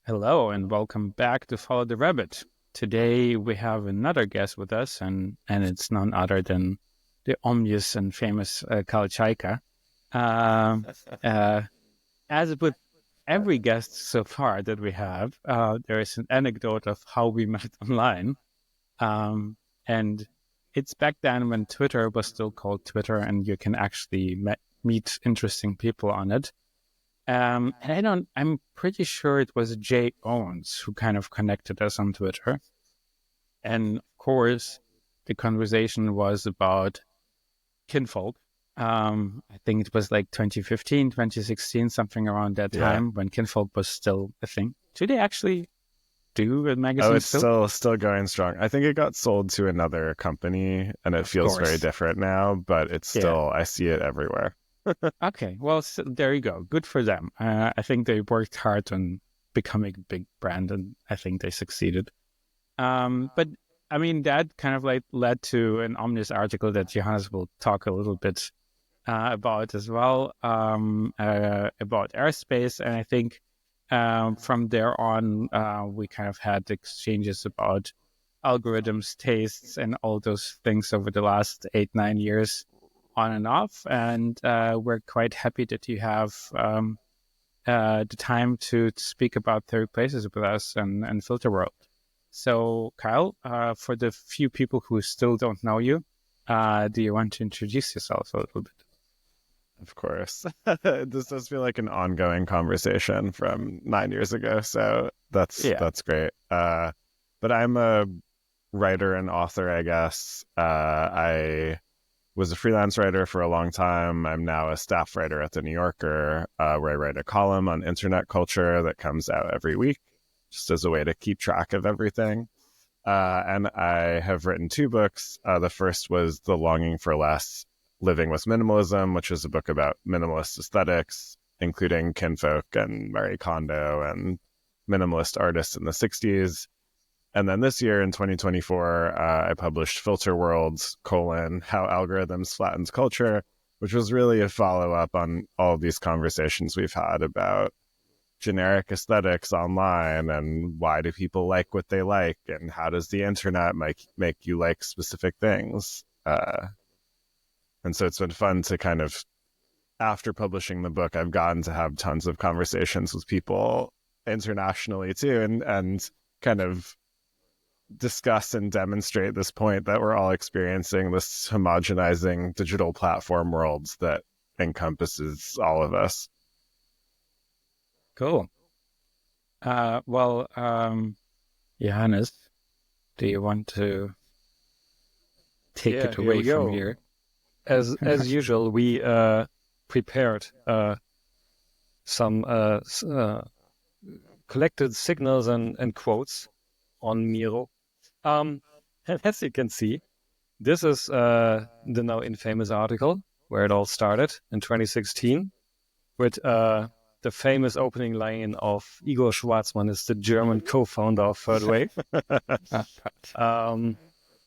Hello and welcome back to Follow the Rabbit. Today we have another guest with us, and it's none other than the omnious and famous Kyle Chayka. Um, uh, as with every guest so far that we have, there is an anecdote of how we met online. And it's back then when Twitter was still called Twitter, and you can actually meet interesting people on it. And I'm pretty sure it was Jay Owens who kind of connected us on Twitter. And of course, the conversation was about kinfolk. I think it was like 2015, 2016, something around that Yeah. time when kinfolk was still a thing. Do they actually do a Oh, magazine it's still? still going strong. I think it got sold to another company and it Of feels very course. different now, but it's Yeah. still, I see it everywhere. Okay. Well, so there you go. Good for them. I think they worked hard on becoming a big brand, and I think they succeeded. But I mean, that kind of like led to an Omnis article that Johannes will talk a little bit about as well, about airspace. And I think from there on, we kind of had exchanges about algorithms, tastes, and all those things over the last 8, 9 years on and off. And we're quite happy that you have the time to speak about third places with us and Filter World. So, Kyle, for the few people who still don't know you, do you want to introduce yourself a little bit? Of course. This does feel like an ongoing conversation from 9 years ago, so Yeah. that's great. But I'm a writer and author, I guess. I was a freelance writer for a long time. I'm now a staff writer at the New Yorker, where I write a column on internet culture that comes out every week, just as a way to keep track of everything. And I have written two books. The first was The Longing for Less, Living with Minimalism, which is a book about minimalist aesthetics, including kinfolk and Marie Kondo and minimalist artists in the 60s. And then this year in 2024, I published Filter Worlds, How Algorithms Flattened Culture, which was really a follow-up on all of these conversations we've had about generic aesthetics online and why do people like what they like and how does the internet make you like specific things. And so it's been fun to kind of, after publishing the book, I've gotten to have tons of conversations with people internationally too, and kind of discuss and demonstrate this point that we're all experiencing this homogenizing digital platform worlds that encompasses all of us. Cool. Well, Johannes, do you want to take Yeah, it here away we from go. here? As usual, we prepared some collected signals and quotes on Miro. And as you can see, this is the now infamous article where it all started in 2016 with the famous opening line of Igor Schwartzman, is the German co-founder of Third Wave.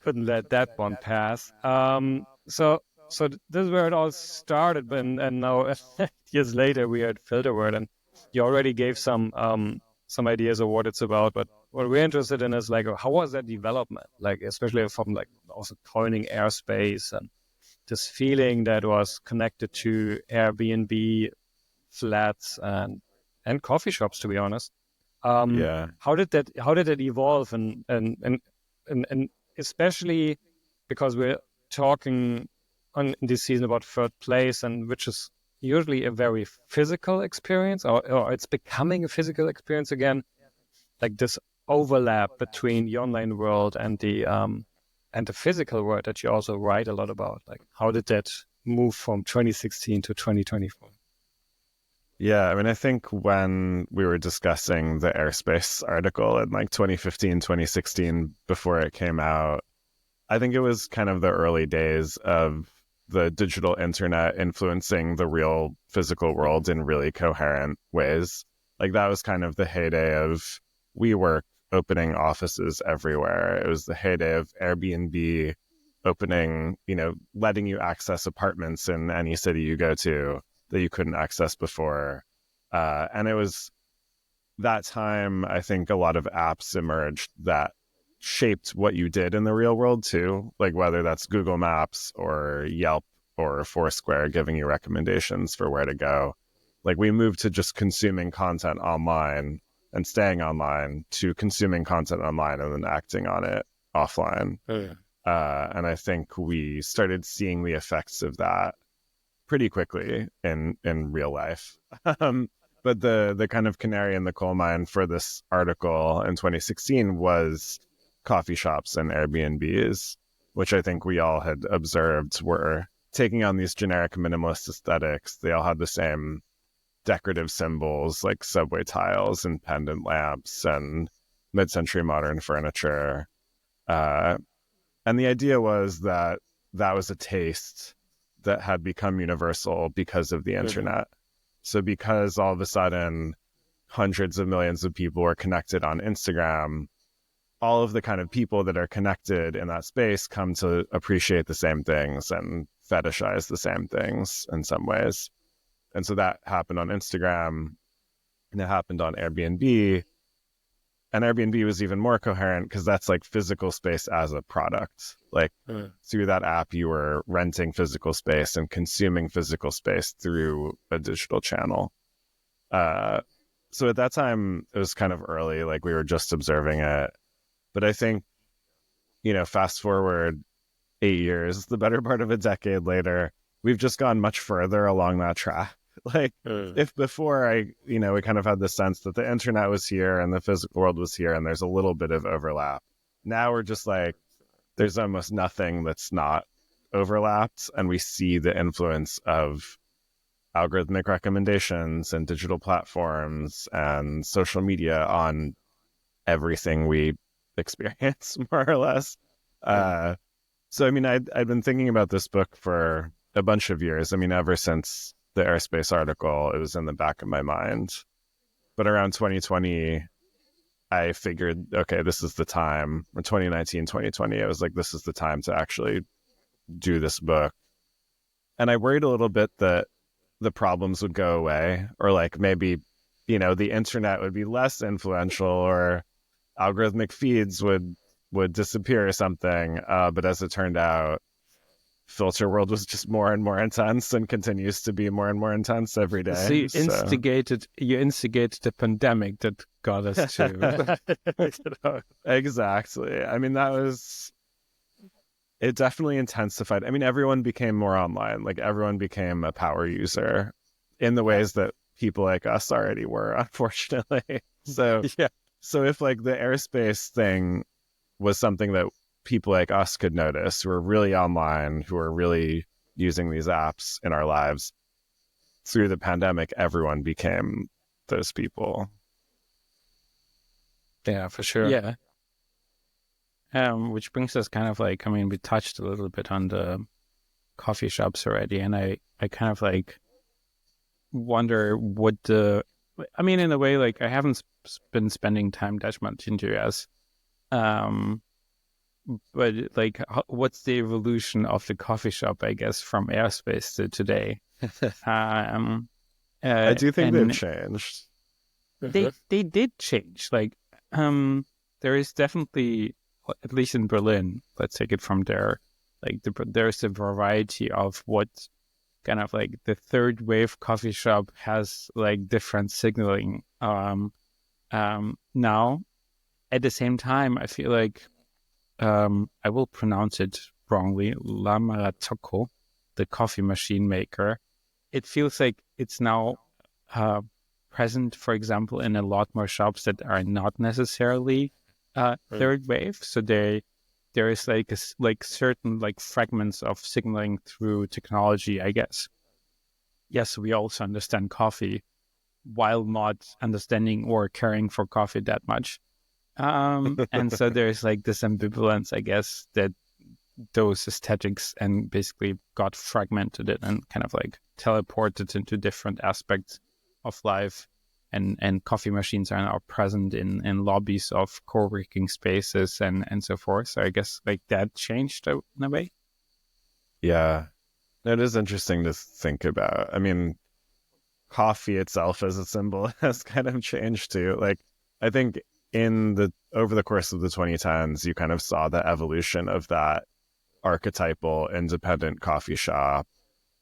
Couldn't let that one pass. So this is where it all started, and now years later we are at Filterword, and you already gave some ideas of what it's about. But what we're interested in is like, how was that development? Like, especially from like also coining airspace and this feeling that was connected to Airbnb, flats, and coffee shops, to be honest. Yeah. How did that evolve, and especially because we're talking on this season about third place, and which is usually a very physical experience, or it's becoming a physical experience again, like this overlap between the online world and the physical world that you also write a lot about. Like, how did that move from 2016 to 2024? Yeah, I mean, I think when we were discussing the airspace article in like 2015, 2016, before it came out, I think it was kind of the early days of the digital internet influencing the real physical world in really coherent ways. Like that was kind of the heyday of WeWork opening offices everywhere. It was the heyday of Airbnb opening, letting you access apartments in any city you go to that you couldn't access before. And it was that time, I think a lot of apps emerged that shaped what you did in the real world too, like whether that's Google Maps or Yelp or Foursquare giving you recommendations for where to go. Like we moved to just consuming content online and staying online to consuming content online and then acting on it offline. And I think we started seeing the effects of that pretty quickly in real life. But the kind of canary in the coal mine for this article in 2016 was coffee shops and Airbnbs, which I think we all had observed were taking on these generic minimalist aesthetics. They all had the same decorative symbols like subway tiles and pendant lamps and mid-century modern furniture. And the idea was that that was a taste that had become universal because of the internet. So because all of a sudden hundreds of millions of people were connected on Instagram, all of the kind of people that are connected in that space come to appreciate the same things and fetishize the same things in some ways. And so that happened on Instagram and it happened on Airbnb. And Airbnb was even more coherent because that's like physical space as a product. Like through that app, you were renting physical space and consuming physical space through a digital channel. So at that time, it was kind of early, like we were just observing it. But I think, fast forward 8 years, the better part of a decade later, we've just gone much further along that track. Like if before we kind of had the sense that the internet was here and the physical world was here and there's a little bit of overlap. Now we're just like, there's almost nothing that's not overlapped. And we see the influence of algorithmic recommendations and digital platforms and social media on everything we experience, more or less. So, I'd been thinking about this book for a bunch of years. Ever since the airspace article, it was in the back of my mind. But around 2020, I figured, okay, this is the time. Or 2019, 2020, I was like, this is the time to actually do this book. And I worried a little bit that the problems would go away, or like maybe, the internet would be less influential, or algorithmic feeds would disappear or something. But as it turned out, filter world was just more and more intense and continues to be more and more intense every day. So you instigated the pandemic that got us to Exactly. It definitely intensified. Everyone became more online. Like everyone became a power user in the ways that people like us already were, unfortunately. So yeah. So if like the airspace thing was something that people like us could notice, who are really online, who are really using these apps in our lives, through the pandemic, everyone became those people. Yeah, for sure. Yeah. Which brings us kind of like, we touched a little bit on the coffee shops already, and I kind of like wonder what in a way, like I haven't been spending time that much in the US. But like, what's the evolution of the coffee shop, I guess, from airspace to today? I do think they've changed. They did change. Like, there is definitely, at least in Berlin, let's take it from there. Like, there's a variety of what kind of like the third wave coffee shop has like different signaling. Now, at the same time, I feel like I will pronounce it wrongly. La Maratocco, the coffee machine maker. It feels like it's now present, for example, in a lot more shops that are not necessarily third wave. So there is like certain like fragments of signaling through technology, I guess. Yes, we also understand coffee while not understanding or caring for coffee that much. And so there's like this ambivalence, I guess, that those aesthetics and basically got fragmented it and kind of like teleported into different aspects of life. And coffee machines are now present in lobbies of co-working spaces and so forth. So I guess like that changed in a way. Yeah, it is interesting to think about. coffee itself as a symbol has kind of changed too. Like, I think over the course of the 2010s, you kind of saw the evolution of that archetypal independent coffee shop,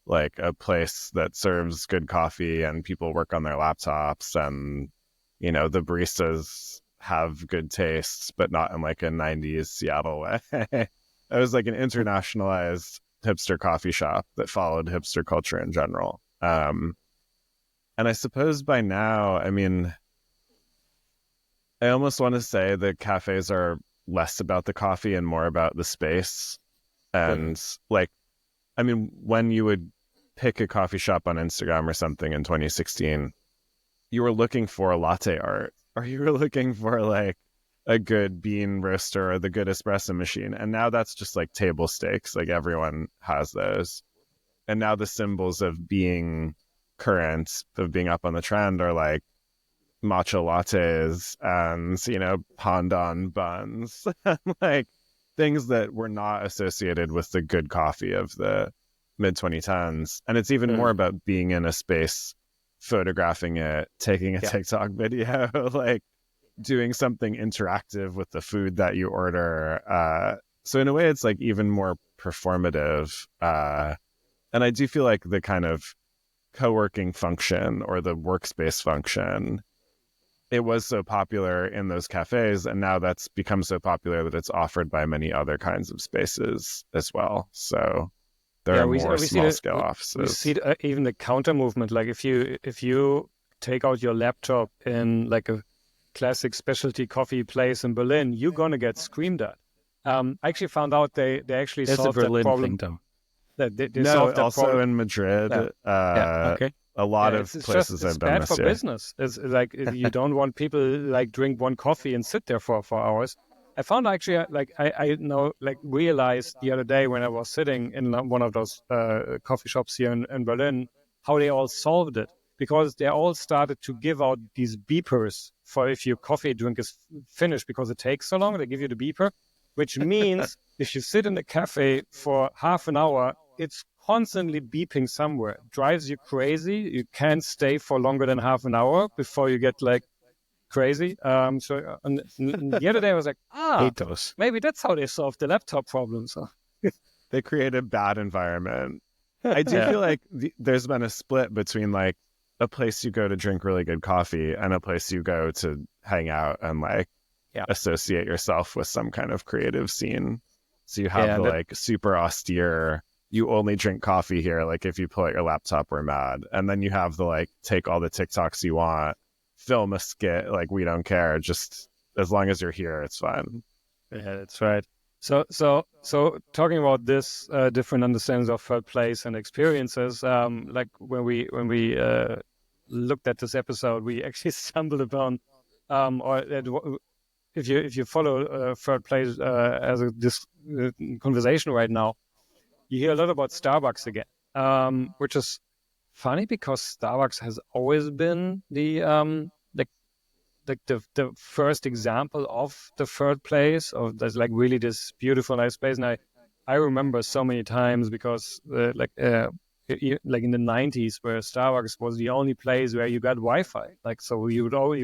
like a place that serves good coffee and people work on their laptops, and the baristas have good tastes, but not in like a 90s Seattle way. It was like an internationalized hipster coffee shop that followed hipster culture in general. And I suppose by now, I mean, I almost want to say the cafes are less about the coffee and more about the space. And like, I mean, when you would pick a coffee shop on Instagram or something in 2016, you were looking for latte art, or you were looking for like a good bean roaster or the good espresso machine. And now that's just like table stakes. Like everyone has those. And now the symbols of being current, of being up on the trend, are like matcha lattes and, pandan buns, like things that were not associated with the good coffee of the mid 2010s. And it's even more about being in a space, photographing it, taking a TikTok video, like doing something interactive with the food that you order. So in a way, it's like even more performative. And I do feel like the kind of co-working function or the workspace function, it was so popular in those cafes, and now that's become so popular that it's offered by many other kinds of spaces as well. So there are more small scale offices. We see even the counter movement. Like if you take out your laptop in like a classic specialty coffee place in Berlin, you're gonna get screamed at. I actually found out they actually solved that problem. They solved that also problem in Madrid. Okay. A lot of places have done this. It's bad for business. It's like you don't want people like drink one coffee and sit there for hours. I found actually I realized the other day when I was sitting in one of those coffee shops here in Berlin how they all solved it, because they all started to give out these beepers for if your coffee drink is finished because it takes so long. They give you the beeper, which means if you sit in a cafe for half an hour, it's constantly beeping somewhere. It drives you crazy. You can't stay for longer than half an hour before you get like crazy. So the other day I was like, maybe that's how they solved the laptop problem. So they create a bad environment. I do feel like there's been a split between like a place you go to drink really good coffee and a place you go to hang out and like associate yourself with some kind of creative scene. So you have the like super austere, you only drink coffee here, like if you pull out your laptop, we're mad. And then you have the like, take all the TikToks you want, film a skit, like we don't care, just as long as you're here, it's fine. Yeah, that's right. So talking about this different understandings of third place and experiences, like when we looked at this episode, we actually stumbled upon, if you follow third place as this conversation right now, you hear a lot about Starbucks again, which is funny because Starbucks has always been the first example of the third place, of there's like really this beautiful nice place. And I remember so many times because like in the 90s where Starbucks was the only place where you got Wi-Fi. Like, so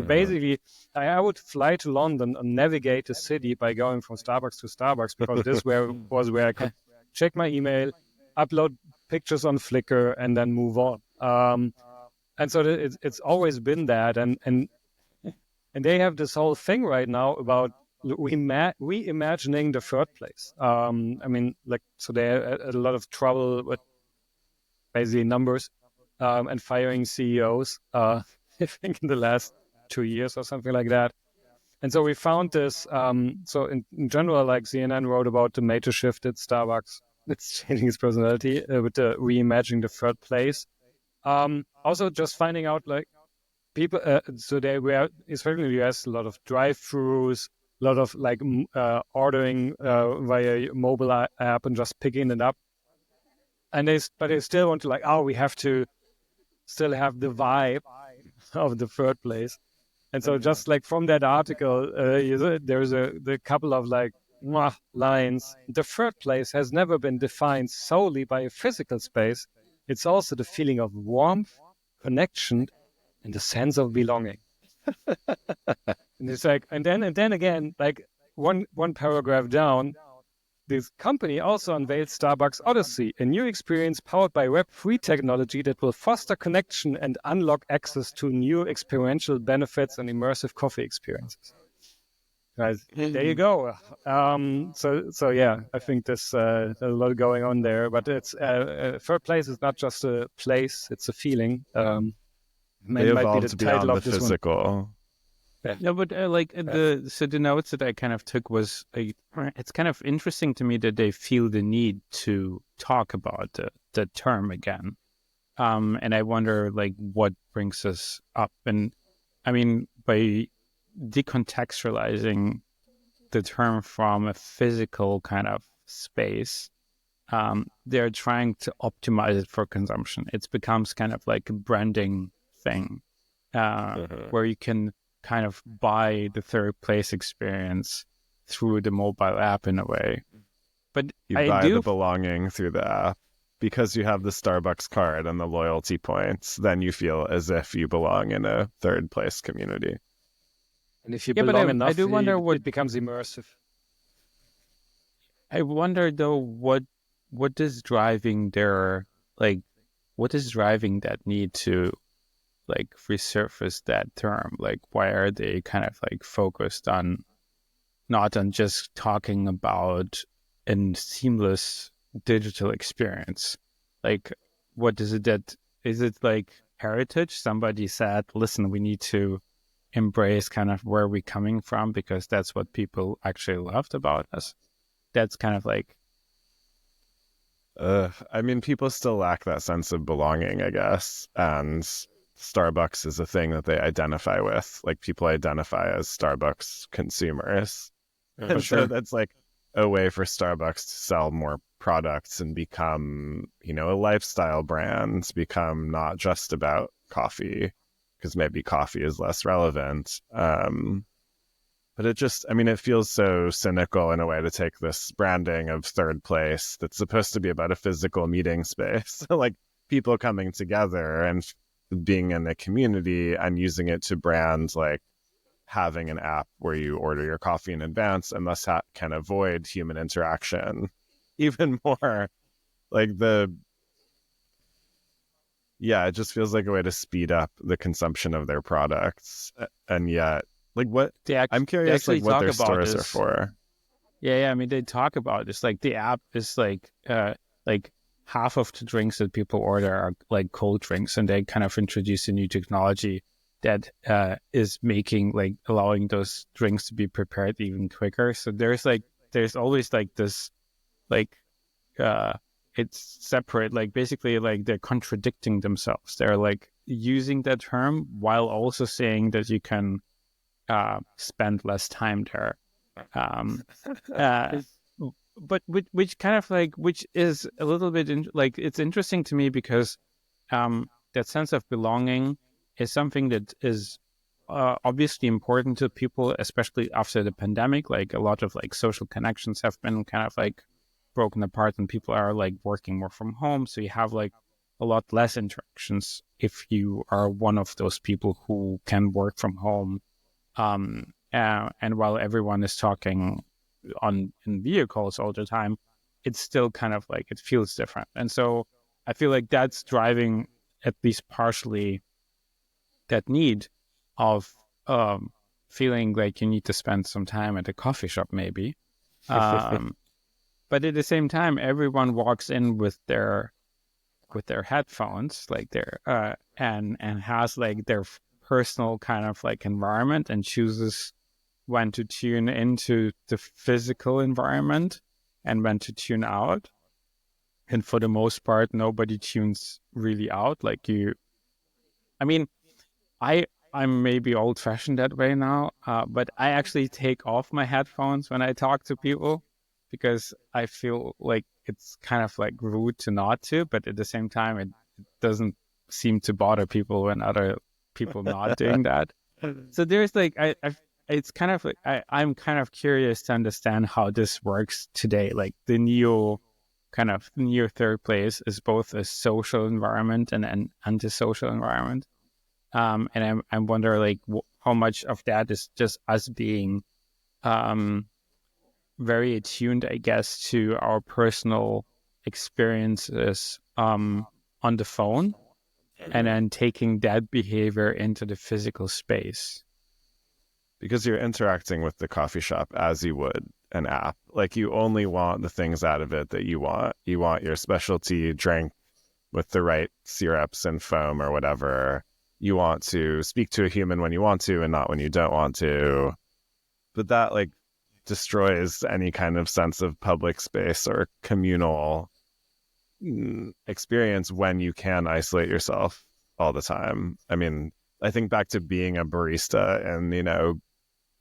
basically, I would fly to London and navigate the city by going from Starbucks to Starbucks, because this was where I could check my email, upload pictures on Flickr, and then move on. And so it's always been that. And they have this whole thing right now about reimagining the third place. I mean, like, so they had a lot of trouble with basically numbers and firing CEOs, I think in the last 2 years or something like that. And so we found this. So in general, like CNN wrote about the major shift at Starbucks. It's changing its personality with the reimagining the third place. Also, just finding out like people. So they were, especially in the US, a lot of drive-throughs, a lot of like ordering via mobile app and just picking it up. And but they still want to like, we have to still have the vibe of the third place. And so just like from that article, there's a couple of like lines. The third place has never been defined solely by a physical space. It's also the feeling of warmth, connection and a sense of belonging. And it's like, and then again, like one paragraph down, this company also unveiled Starbucks Odyssey, a new experience powered by Web3 technology that will foster connection and unlock access to new experiential benefits and immersive coffee experiences. Guys, there you go. So yeah, I think there's a lot going on there, but it's third place is not just a place; it's a feeling. They Might be the evolved title beyond the of this one. physical. No, but the notes that I kind of took was like, it's kind of interesting to me that they feel the need to talk about the term again, and I wonder like what brings us up, and I mean by decontextualizing the term from a physical kind of space, they're trying to optimize it for consumption. It becomes kind of like a branding thing, where you can kind of buy the third place experience through the mobile app in a way. But You I buy do the belonging through the app because you have the Starbucks card and the loyalty points. Then you feel as if you belong in a third place community. And if you Yeah, but belong I enough, do wonder it becomes immersive. I wonder though what is driving their like what is driving that need to like resurface that term? Like why are they kind of like focused on not on just talking about a seamless digital experience? Like what is it that is it like heritage? Somebody said, listen, we need to embrace kind of where we're coming from because that's what people actually loved about us. That's kind of like I mean, people still lack that sense of belonging, I guess. And Starbucks is a thing that they identify with. Like people identify as Starbucks consumers. And so that's like a way for Starbucks to sell more products and become, a lifestyle brand, become not just about coffee, because maybe coffee is less relevant. But it feels so cynical in a way to take this branding of third place that's supposed to be about a physical meeting space, like people coming together and being in a community and using it to brand like having an app where you order your coffee in advance and thus can avoid human interaction even more. Like it just feels like a way to speed up the consumption of their products. And yet, like what I'm curious, like what their stores are for. Yeah. I mean, they talk about this. Like the app is like half of the drinks that people order are like cold drinks, and they kind of introduce a new technology that is making like allowing those drinks to be prepared even quicker. So there's always like this like it's separate. Like basically like they're contradicting themselves. They're like using that term while also saying that you can spend less time there. But which kind of like which is a little bit like it's interesting to me because that sense of belonging is something that is obviously important to people, especially after the pandemic. Like a lot of like social connections have been kind of like broken apart, and people are like working more from home, so you have like a lot less interactions if you are one of those people who can work from home. And while everyone is talking in vehicles all the time, it's still kind of like it feels different. And so I feel like that's driving at least partially that need of feeling like you need to spend some time at a coffee shop, maybe. But at the same time, everyone walks in with their headphones, like their and has like their personal kind of like environment and chooses when to tune into the physical environment and when to tune out. And for the most part, nobody tunes really out. I mean, I'm maybe old fashioned that way now, but I actually take off my headphones when I talk to people because I feel like it's kind of like rude to not to, but at the same time, it doesn't seem to bother people when other people not doing that. So there's like, it's kind of like, I'm kind of curious to understand how this works today, like the new kind of near third place is both a social environment and an antisocial environment. And I wonder like how much of that is just us being very attuned, I guess, to our personal experiences on the phone, and then taking that behavior into the physical space. Because you're interacting with the coffee shop as you would an app. Like, you only want the things out of it that you want. You want your specialty drink with the right syrups and foam or whatever. You want to speak to a human when you want to and not when you don't want to. But that like destroys any kind of sense of public space or communal experience when you can isolate yourself all the time. I mean, I think back to being a barista in,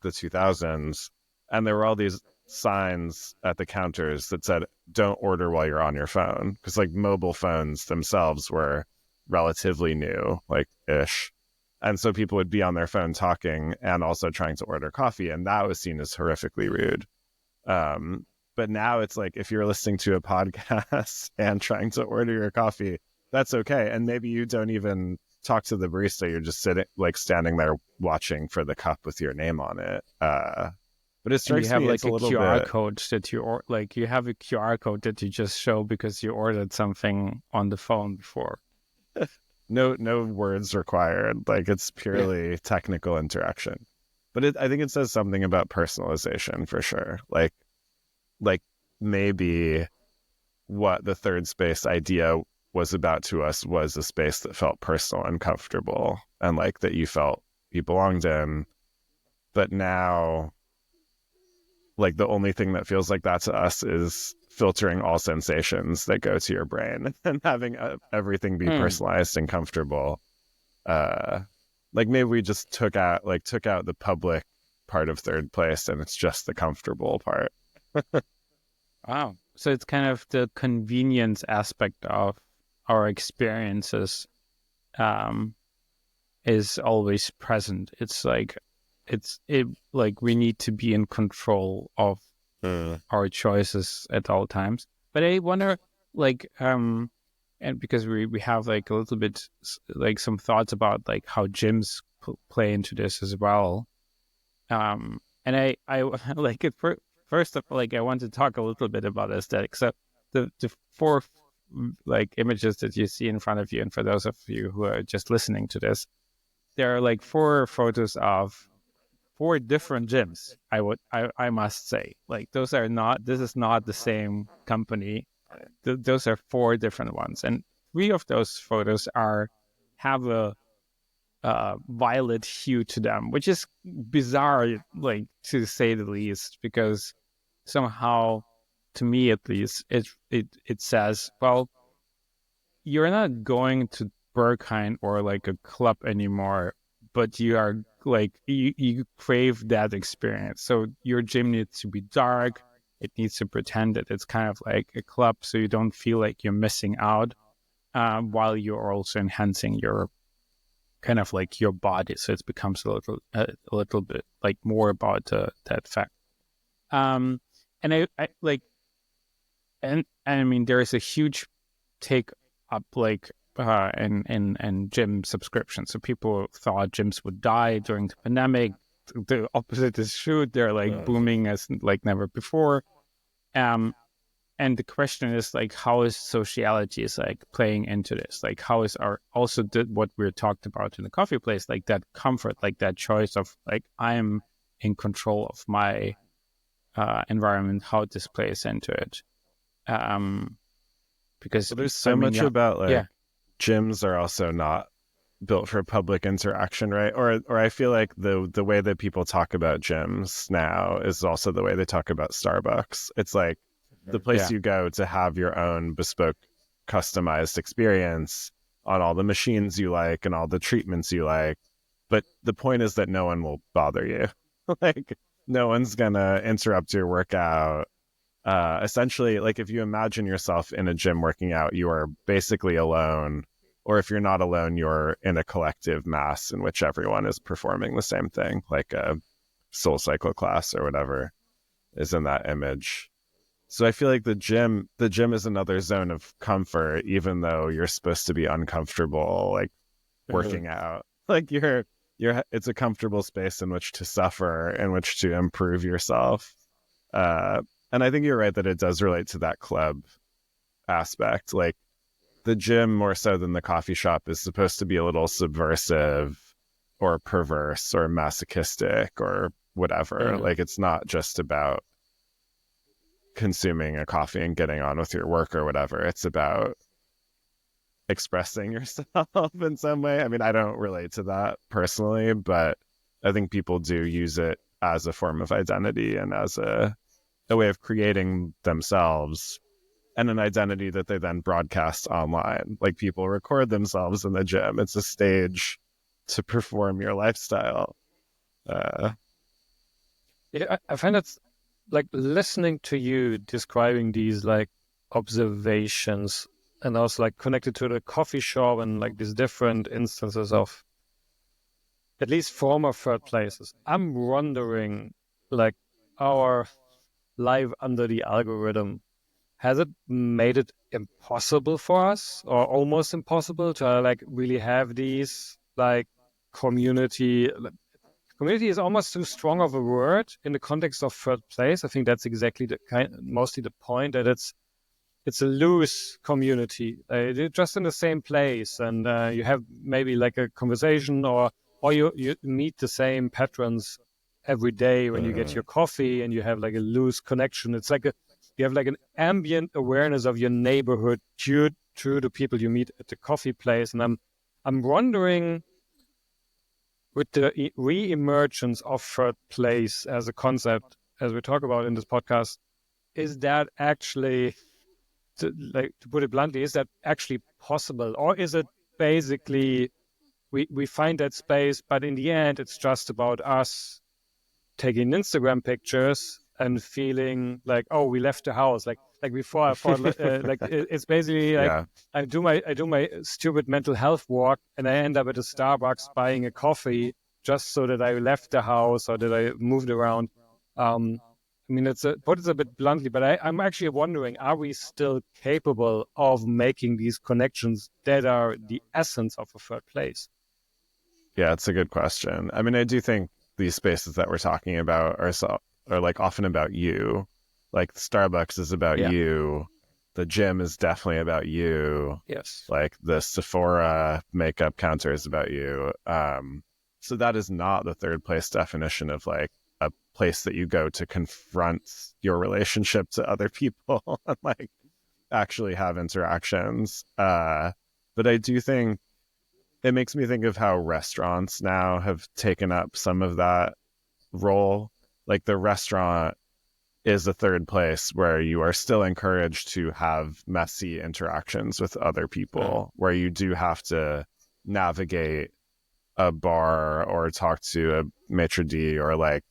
the 2000s, and there were all these signs at the counters that said, don't order while you're on your phone. Because like mobile phones themselves were relatively new, like ish. And so people would be on their phone talking and also trying to order coffee. And that was seen as horrifically rude. But now it's like, if you're listening to a podcast and trying to order your coffee, that's okay. And maybe you don't even talk to the barista. You're just standing there watching for the cup with your name on it. But it strikes me like it's a little QR code that you have a QR code that you just show because you ordered something on the phone before. No words required. Like, it's purely technical interaction. But I think it says something about personalization for sure. Like maybe what the third space idea was about to us was a space that felt personal and comfortable, and like that you felt you belonged in. But now, like, the only thing that feels like that to us is filtering all sensations that go to your brain and having everything be personalized and comfortable. Like, maybe we just took out the public part of third place, and it's just the comfortable part. Wow. So it's kind of the convenience aspect of our experiences is always present. It's like we need to be in control of our choices at all times. But I wonder, and because we have like a little bit like some thoughts about like how gyms play into this as well. And I like it first of all, like, I want to talk a little bit about aesthetics. So the four like images that you see in front of you, and for those of you who are just listening to this, there are like 4 photos of 4 different gyms. I must say, like, this is not the same company. Those are 4 different ones, and 3 of those photos have a violet hue to them, which is bizarre, like, to say the least, because somehow, to me at least, it says, well, you're not going to Berghain or like a club anymore, but you are like, you crave that experience. So your gym needs to be dark. It needs to pretend that it's kind of like a club, so you don't feel like you're missing out, while you're also enhancing your kind of like your body. So it becomes a little bit like more about that fact. And I like, and I mean, there is a huge take up like in gym subscriptions. So people thought gyms would die during the pandemic. The opposite is true. They're like booming as like never before. And the question is like, how is sociality is like playing into this? Like, how is what we talked about in the coffee place, like that comfort, like that choice of like, I'm in control of my environment, how this plays into it. Because there's so much about like gyms are also not built for public interaction, right? Or I feel like the way that people talk about gyms now is also the way they talk about Starbucks. It's like the place you go to have your own bespoke, customized experience on all the machines you like and all the treatments you like. But the point is that no one will bother you. Like, no one's gonna interrupt your workout. Essentially, like, if you imagine yourself in a gym working out, you are basically alone. Or if you're not alone, you're in a collective mass in which everyone is performing the same thing, like a Soul Cycle class or whatever is in that image. So I feel like the gym is another zone of comfort, even though you're supposed to be uncomfortable, like working out. Like it's a comfortable space in which to suffer, in which to improve yourself. And I think you're right that it does relate to that club aspect. Like the gym, more so than the coffee shop, is supposed to be a little subversive or perverse or masochistic or whatever. Like it's not just about consuming a coffee and getting on with your work or whatever. It's about expressing yourself in some way. I mean, I don't relate to that personally, but I think people do use it as a form of identity and as a way of creating themselves and an identity that they then broadcast online. Like people record themselves in the gym. It's a stage to perform your lifestyle. Yeah, I find it's like listening to you describing these like observations and also like connected to the coffee shop and like these different instances of at least former third places. I'm wondering, like, our life under the algorithm, has it made it impossible for us or almost impossible to like really have these like community? Community is almost too strong of a word in the context of third place. I think that's exactly mostly the point, that it's a loose community. You're just in the same place, and you have maybe like a conversation, or you meet the same patrons every day when you get your coffee, and you have like a loose connection. It's like you have like an ambient awareness of your neighborhood due to the people you meet at the coffee place. And I'm wondering, with the re-emergence of third place as a concept, as we talk about in this podcast, is that actually, to put it bluntly, is that actually possible? Or is it basically we find that space, but in the end, it's just about us taking Instagram pictures and feeling like, oh, we left the house. Like before, I thought it's basically like, Yeah. I do my stupid mental health walk, and I end up at a Starbucks buying a coffee just so that I left the house or that I moved around. I mean, put it a bit bluntly, but I'm actually wondering, are we still capable of making these connections that are the essence of a third place? Yeah, it's a good question. I mean, I do think these spaces that we're talking about are like often about you. Like Starbucks is about you. The gym is definitely about you. Yes. Like the Sephora makeup counter is about you. So that is not the third place definition of like a place that you go to confront your relationship to other people and like actually have interactions. But I do think it makes me think of how restaurants now have taken up some of that role. Like the restaurant is a third place where you are still encouraged to have messy interactions with other people, where you do have to navigate a bar or talk to a maitre d' or like,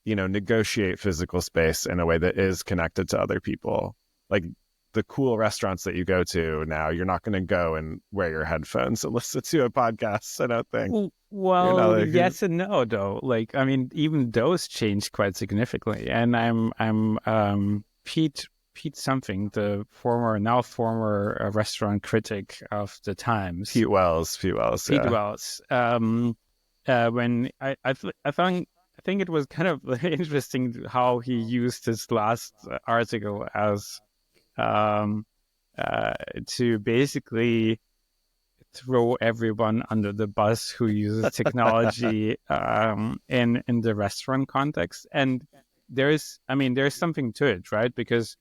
negotiate physical space in a way that is connected to other people. Like the cool restaurants that you go to now, you're not going to go and wear your headphones and listen to a podcast, I don't think. Well, yes and no, though. Like, I mean, even those changed quite significantly. And I'm Pete something, the now former restaurant critic of the Times. Pete Wells. Pete Wells. When I think it was kind of interesting how he used his last article as to basically throw everyone under the bus who uses technology in the restaurant context. And there's something to it, right? Because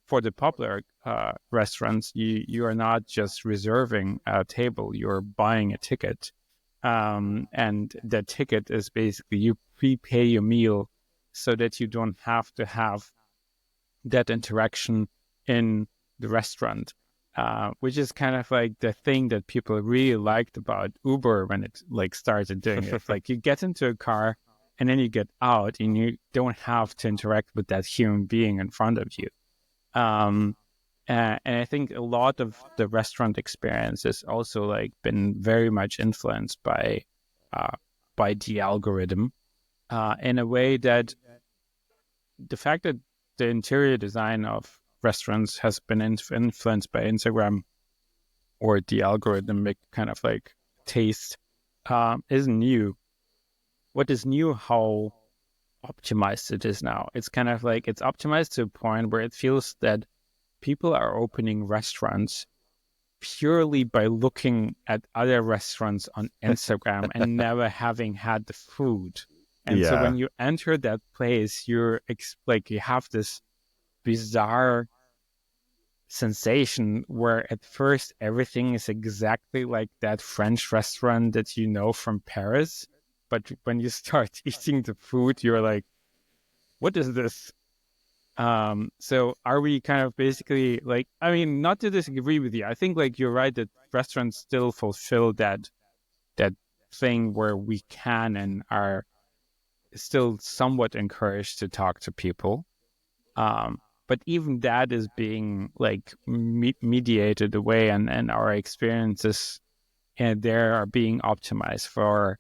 for the popular restaurants, you are not just reserving a table, you're buying a ticket. And the ticket is basically you prepay your meal so that you don't have to have that interaction in the restaurant, which is kind of like the thing that people really liked about Uber when it like started doing it. Like you get into a car and then you get out and you don't have to interact with that human being in front of you. And I think a lot of the restaurant experience has also like been very much influenced by the algorithm, in a way that the fact that the interior design of restaurants has been influenced by Instagram or the algorithmic kind of like taste, isn't new. What is new, how optimized it is now. It's kind of like it's optimized to a point where it feels that people are opening restaurants purely by looking at other restaurants on Instagram and never having had the food. And so when you enter that place, you're like you have this bizarre sensation where at first everything is exactly like that French restaurant that you know from Paris. But when you start eating the food, you're like, what is this? So are we kind of basically like, I mean, not to disagree with you. I think like you're right that restaurants still fulfill that thing where we can and are still somewhat encouraged to talk to people. But even that is being like mediated away, and our experiences and there are being optimized for,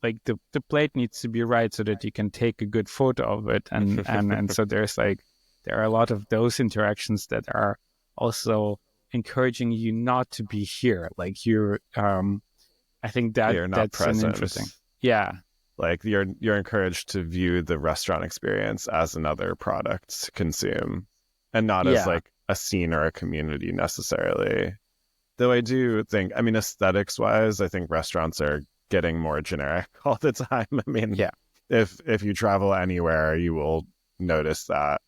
like the plate needs to be right so that you can take a good photo of it, and so there are a lot of those interactions that are also encouraging you not to be here. Like you're, I think you're not that's present. an interesting, yeah. Like you're encouraged to view the restaurant experience as another product to consume, and not as like a scene or a community necessarily. Though I do think, I mean, aesthetics wise, I think restaurants are getting more generic all the time. I mean, if you travel anywhere, you will notice that.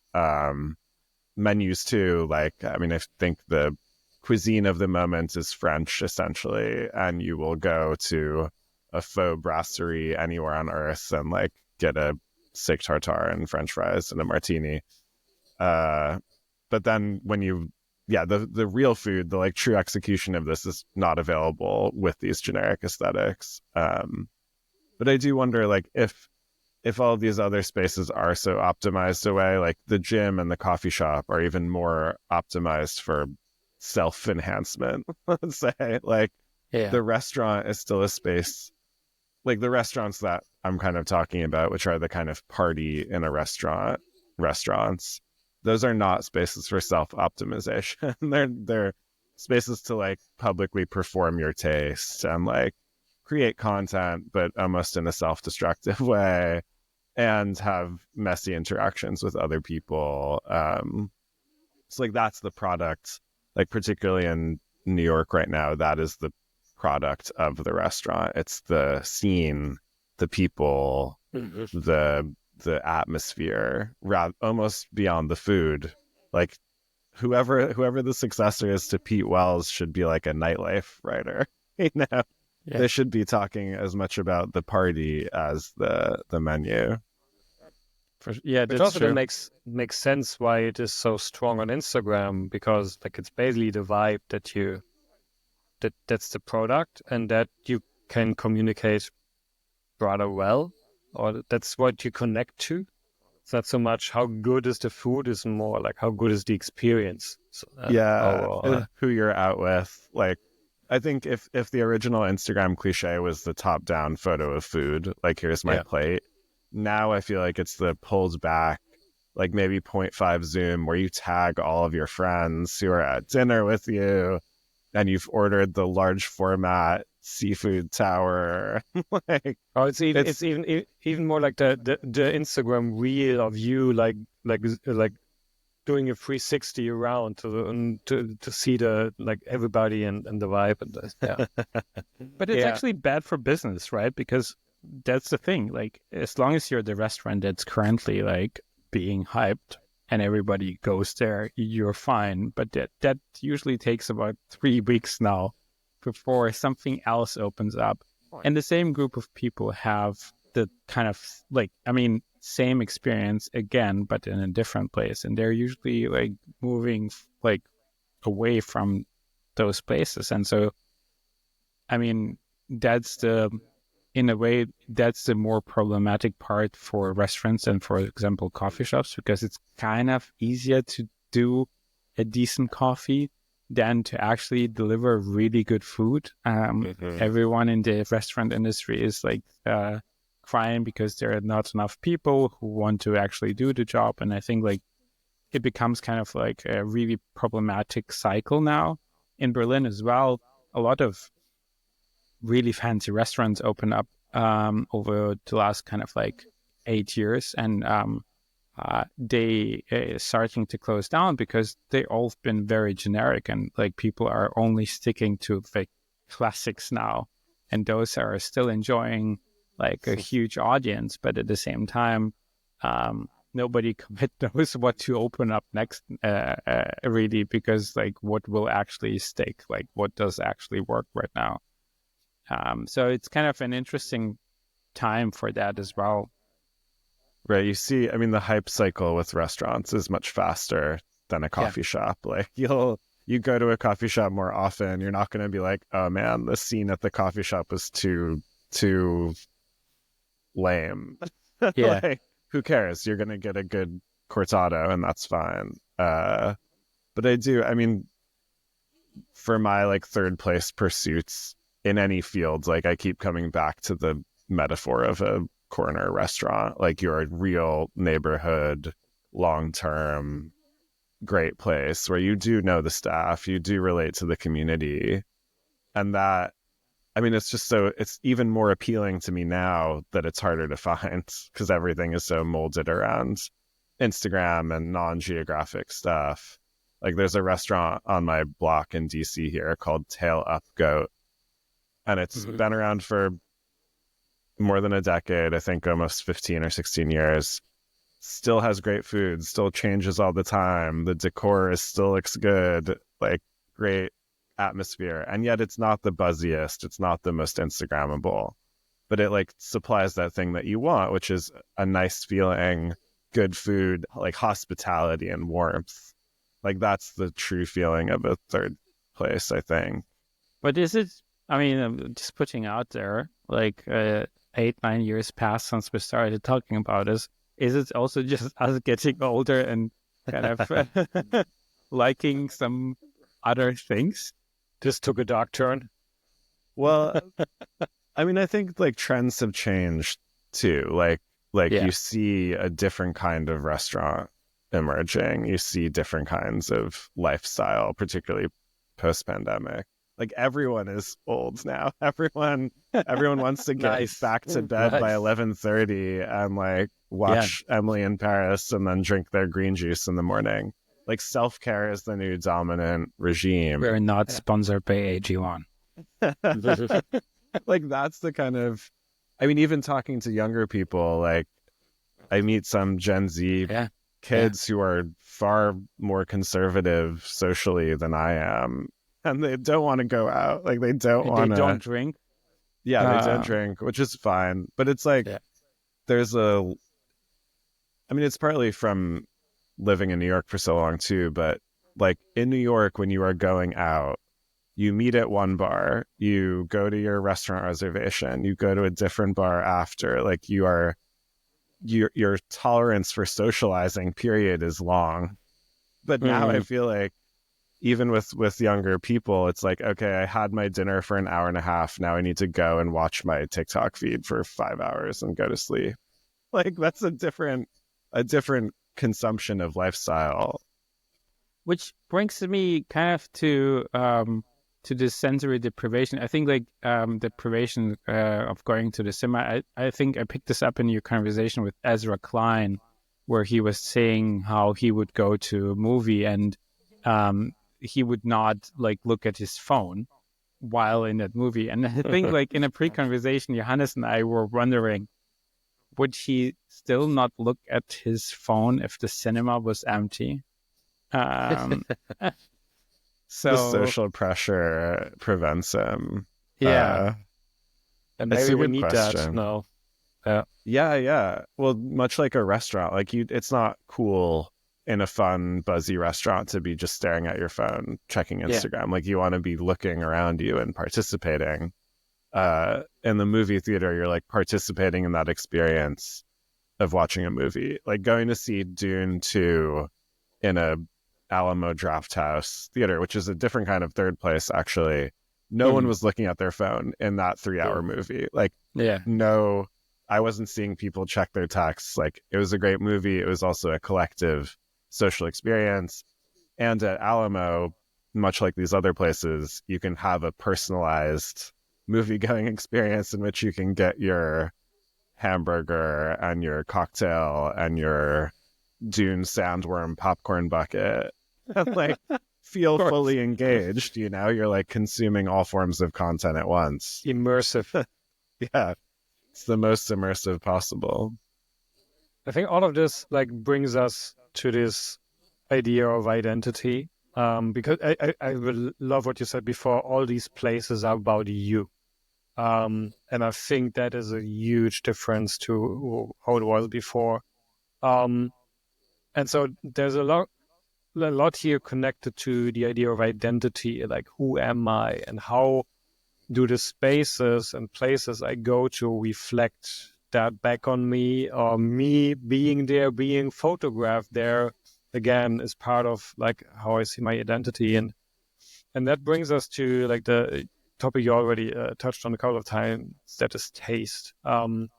Menus too, like, I mean, I think the cuisine of the moment is French essentially, and you will go to a faux brasserie anywhere on earth and like get a steak tartare and French fries and a martini. But then when the real food, the like true execution of this is not available with these generic aesthetics. But I do wonder, like, if all of these other spaces are so optimized away, like the gym and the coffee shop are even more optimized for self-enhancement, let's say. Like, the restaurant is still a space, like the restaurants that I'm kind of talking about, which are the kind of party in a restaurants, those are not spaces for self-optimization. they're spaces to like publicly perform your taste and like create content, but almost in a self-destructive way, and have messy interactions with other people. So like that's the product, like particularly in New York right now, that is the product of the restaurant. It's the scene, the people, the atmosphere, almost beyond the food. Like whoever the successor is to Pete Wells should be like a nightlife writer. You know, they should be talking as much about the party as the menu. Which also then makes sense why it is so strong on Instagram, because like it's basically the vibe that's the product, and that you can communicate rather well, or that's what you connect to. It's not so much how good is the food, is more like how good is the experience. So, who you're out with. Like, I think if the original Instagram cliche was the top down photo of food, like here's my plate, now I feel like it's the pulled back, like maybe 0.5 zoom, where you tag all of your friends who are at dinner with you, and you've ordered the large format seafood tower. Like, it's even more like the Instagram reel of you like doing a 360 around to see the like everybody and the vibe and But it's actually bad for business, right? Because that's the thing. Like, as long as you're the restaurant that's currently like being hyped and everybody goes there, you're fine. But that usually takes about 3 weeks now before something else opens up. And the same group of people have the kind of like, I mean, same experience again, but in a different place. And they're usually like moving like away from those places. And so, I mean, in a way, that's the more problematic part for restaurants and, for example, coffee shops, because it's kind of easier to do a decent coffee than to actually deliver really good food. Everyone in the restaurant industry is like crying because there are not enough people who want to actually do the job. And I think like it becomes kind of like a really problematic cycle now. In Berlin as well, a lot of really fancy restaurants open up over the last kind of like 8 years, and they starting to close down because they all been very generic, and like people are only sticking to the classics now, and those are still enjoying like a huge audience, but at the same time nobody quite knows what to open up next, really, because like what will actually stick, like what does actually work right now. So it's kind of an interesting time for that as well. Right. You see, I mean, the hype cycle with restaurants is much faster than a coffee shop. Like you go to a coffee shop more often, you're not going to be like, oh man, the scene at the coffee shop was too lame. Yeah. Like, who cares? You're going to get a good cortado and that's fine. But I mean, for my like third place pursuits in any field, like I keep coming back to the metaphor of a corner restaurant. Like you're a real neighborhood, long-term, great place where you do know the staff, you do relate to the community. And that, I mean, it's even more appealing to me now that it's harder to find because everything is so molded around Instagram and non-geographic stuff. Like there's a restaurant on my block in DC here called Tail Up Goat, and it's been around for more than a decade, I think almost 15 or 16 years. Still has great food, still changes all the time. The decor still looks good, like great atmosphere. And yet it's not the buzziest, it's not the most Instagrammable, but it like supplies that thing that you want, which is a nice feeling, good food, like hospitality and warmth. Like that's the true feeling of a third place, I think. But is it, I mean, I'm just putting out there, like 8-9 years passed since we started talking about this. Is it also just us getting older and kind of liking some other things? This took a dark turn. Well, I mean, I think like trends have changed too. Like you see a different kind of restaurant emerging. You see different kinds of lifestyle, particularly post-pandemic. Like everyone is old now. Everyone wants to get back to bed by 11:30 and like watch Emily in Paris and then drink their green juice in the morning. Like self-care is the new dominant regime. We're not sponsored by AG1. Like that's the kind of, I mean, even talking to younger people, like I meet some Gen Z kids who are far more conservative socially than I am. And they don't want to go out. Like they don't don't drink. Yeah, they don't drink, which is fine. But it's like there's I mean, it's partly from living in New York for so long too, but like in New York, when you are going out, you meet at one bar, you go to your restaurant reservation, you go to a different bar after. Like your tolerance for socializing period is long. But now I feel like even with younger people, it's like, okay, I had my dinner for an hour and a half. Now I need to go and watch my TikTok feed for 5 hours and go to sleep. Like that's a different consumption of lifestyle. Which brings me kind of to this sensory deprivation. I think like deprivation of going to the cinema. I think I picked this up in your conversation with Ezra Klein, where he was saying how he would go to a movie and he would not like look at his phone while in that movie. And I think like in a pre-conversation, Johannes and I were wondering, would he still not look at his phone if the cinema was empty? So the social pressure prevents him. Yeah. And maybe we need that now. Yeah. Well, much like a restaurant, like it's not cool in a fun, buzzy restaurant to be just staring at your phone, checking Instagram. Like you want to be looking around you and participating. In the movie theater, you're like participating in that experience of watching a movie. Like going to see Dune 2 in a Alamo Drafthouse theater, which is a different kind of third place, actually. No one was looking at their phone in that 3-hour movie. Like, no, I wasn't seeing people check their texts. Like, it was a great movie. It was also a collective social experience. And at Alamo, much like these other places, you can have a personalized movie-going experience in which you can get your hamburger and your cocktail and your Dune sandworm popcorn bucket and like feel fully engaged. You know, you're like consuming all forms of content at once. Immersive. Yeah, it's the most immersive possible. I think all of this like brings us to this idea of identity. Because I will love what you said before. All these places are about you. And I think that is a huge difference to how it was before. And so there's a lot here connected to the idea of identity, like who am I and how do the spaces and places I go to reflect that back on me, or me being there, being photographed there again is part of like how I see my identity. And that brings us to like the topic you already touched on a couple of times, that is taste. And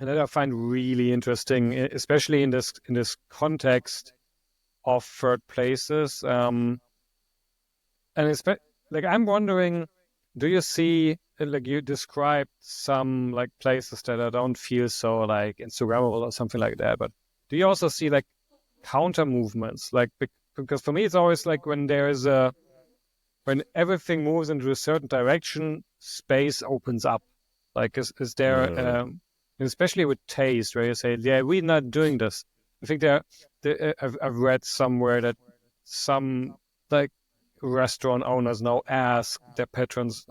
that I find really interesting, especially in this context of third places. And it's like I'm wondering, do you see like you described some like places that I don't feel so like Instagrammable or something like that, but do you also see like counter movements? Like because for me it's always like when everything moves into a certain direction, space opens up. Like is there especially with taste, where you say, yeah, we're not doing this. I think I've read somewhere that some like restaurant owners now ask their patrons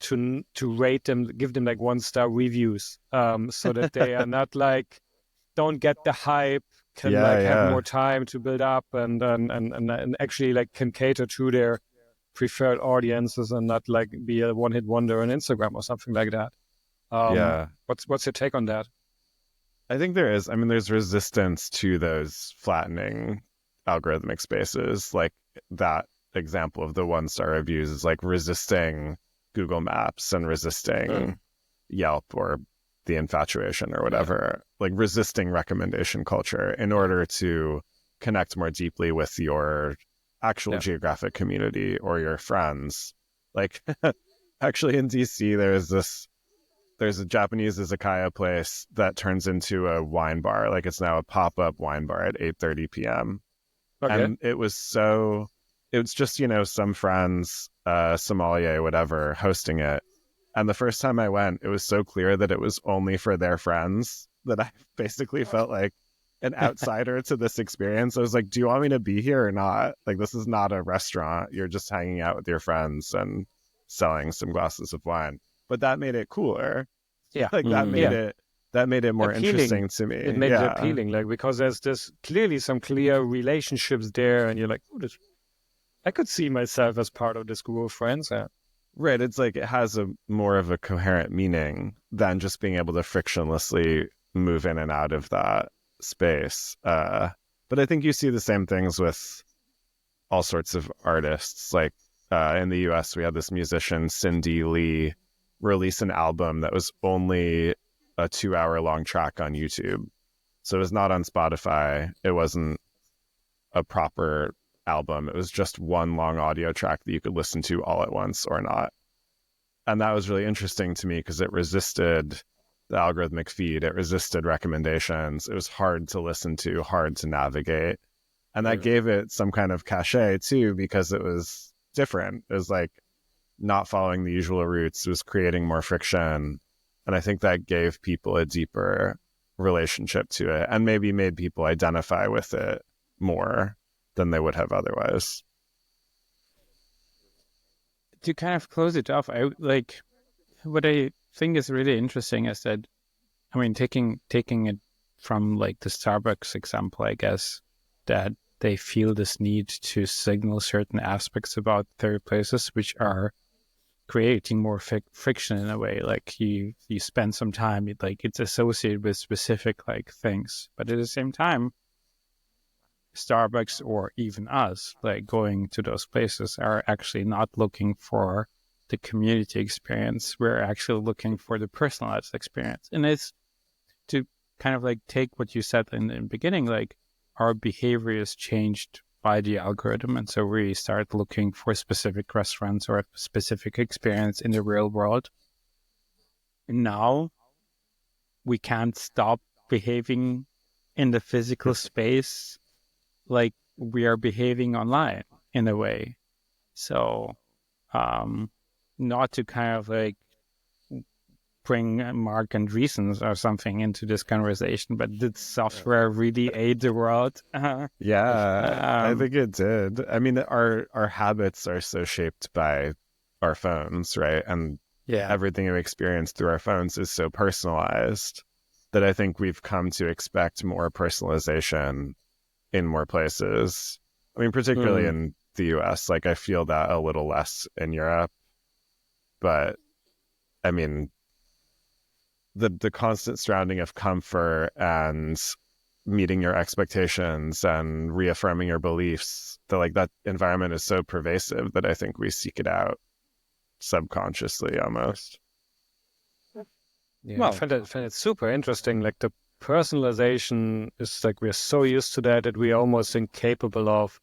to rate them, give them like 1-star reviews, so that they are not like don't get the hype, can have more time to build up and actually like can cater to their preferred audiences and not like be a one-hit wonder on Instagram or something like that. What's your take on that? I think there is. I mean, there's resistance to those flattening algorithmic spaces. Like that example of the 1-star reviews is like resisting Google Maps and resisting Yelp or the infatuation or whatever, like resisting recommendation culture in order to connect more deeply with your actual geographic community or your friends. Like actually in DC, there's a Japanese izakaya place that turns into a wine bar. Like it's now a pop-up wine bar at 8:30 p.m. Okay. And it was just, you know, some friends, sommelier, whatever, hosting it. And the first time I went, it was so clear that it was only for their friends that I basically felt like an outsider to this experience. I was like, do you want me to be here or not? Like, this is not a restaurant. You're just hanging out with your friends and selling some glasses of wine. But that made it cooler. Yeah. Like that made it more appealing. Interesting to me. It made it appealing, like, because there's clearly some clear relationships there, and you're like, oh, I could see myself as part of this group of friends. Yeah. Right. It's like it has a more of a coherent meaning than just being able to frictionlessly move in and out of that space. But I think you see the same things with all sorts of artists. Like in the US, we had this musician, Cindy Lee, release an album that was only a 2-hour long track on YouTube. So it was not on Spotify. It wasn't a proper album. It was just one long audio track that you could listen to all at once or not. And that was really interesting to me because it resisted the algorithmic feed. It resisted recommendations. It was hard to listen to, hard to navigate. And that gave it some kind of cachet too, because it was different. It was like not following the usual routes. It was creating more friction. And I think that gave people a deeper relationship to it and maybe made people identify with it more than they would have otherwise. To kind of close it off, what I think is really interesting is that, I mean, taking it from like the Starbucks example, I guess, that they feel this need to signal certain aspects about third places, which are creating more friction in a way. Like you spend some time, it's associated with specific like things, but at the same time, Starbucks or even us, like going to those places, are actually not looking for the community experience. We're actually looking for the personalized experience. And it's to kind of like take what you said in the beginning, like our behavior is changed by the algorithm. And so we start looking for specific restaurants or a specific experience in the real world. And now we can't stop behaving in the physical space like we are behaving online in a way. So not to kind of like bring Mark and Andreessen's or something into this conversation, but did software really aid the world? Yeah, I think it did. I mean, our habits are so shaped by our phones, right? And everything we experience through our phones is so personalized that I think we've come to expect more personalization in more places. I mean, particularly in the US, like I feel that a little less in Europe, but I mean, the constant surrounding of comfort and meeting your expectations and reaffirming your beliefs, that environment is so pervasive that I think we seek it out subconsciously almost. Yeah, well, I find it super interesting. Like the personalization is like we're so used to that we're almost incapable of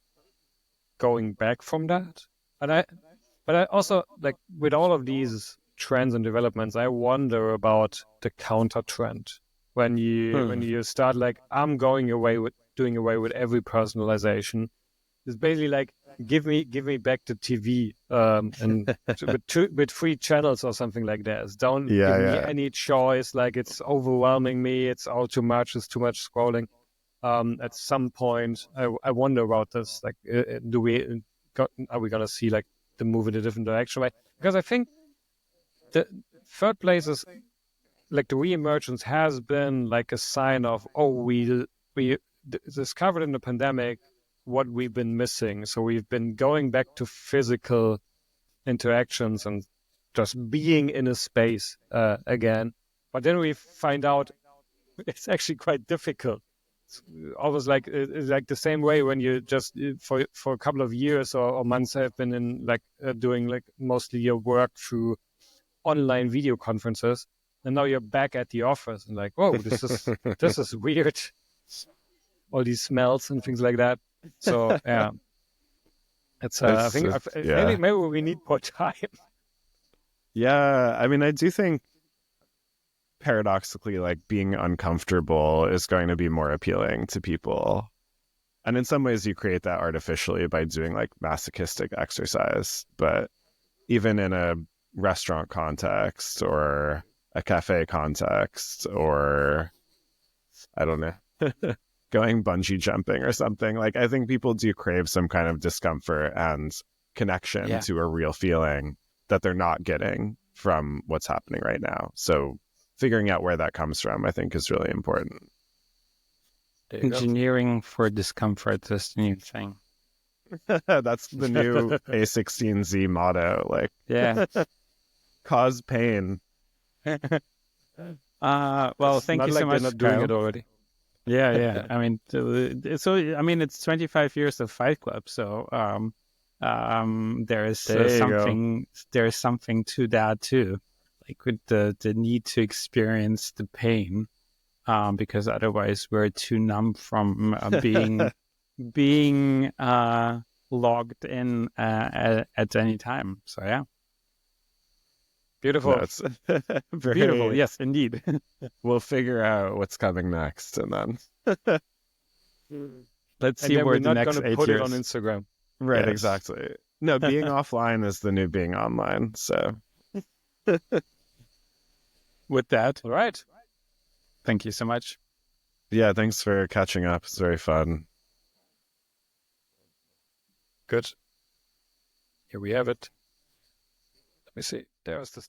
going back from that. But I also, like, with all of these trends and developments, I wonder about the counter trend when you start like, I'm doing away with every personalization. It's basically like, give me back the TV and with 3 channels or something like that. Don't give me any choice. Like, it's overwhelming me. It's all too much. It's too much scrolling. At some point, I wonder about this. Like, are we gonna see like the move in a different direction? Right? Because I think the third place is like the re-emergence has been like a sign of, we discovered in the pandemic what we've been missing. So we've been going back to physical interactions and just being in a space again. But then we find out it's actually quite difficult. It's almost like it's like the same way when you just for a couple of years or months have been in like doing like mostly your work through online video conferences, and now you're back at the office and like, whoa, this is weird. All these smells and things like that. So yeah, it's I think maybe we need more time. Yeah, I mean, I do think paradoxically, like being uncomfortable is going to be more appealing to people. And in some ways you create that artificially by doing like masochistic exercise. But even in a restaurant context or a cafe context or I don't know, going bungee jumping or something, like I think people do crave some kind of discomfort and connection to a real feeling that they're not getting from what's happening right now. So figuring out where that comes from, I think, is really important. Engineering for discomfort is the new thing. That's the new A16Z motto. Like, cause pain. Well, thank you so much. They're not doing it already. Yeah. I mean, it's 25 years of Fight Club, so there is something to that too, like with the need to experience the pain, because otherwise we're too numb from being logged in at any time. So yeah. Beautiful. That's very beautiful. Yes, indeed. We'll figure out what's coming next, and then let's see where the next 8 years. Put it on Instagram. Right, yes. Exactly. No, being offline is the new being online. So, with that, all right. Thank you so much. Yeah, thanks for catching up. It's very fun. Good. Here we have it. Let me see. There's the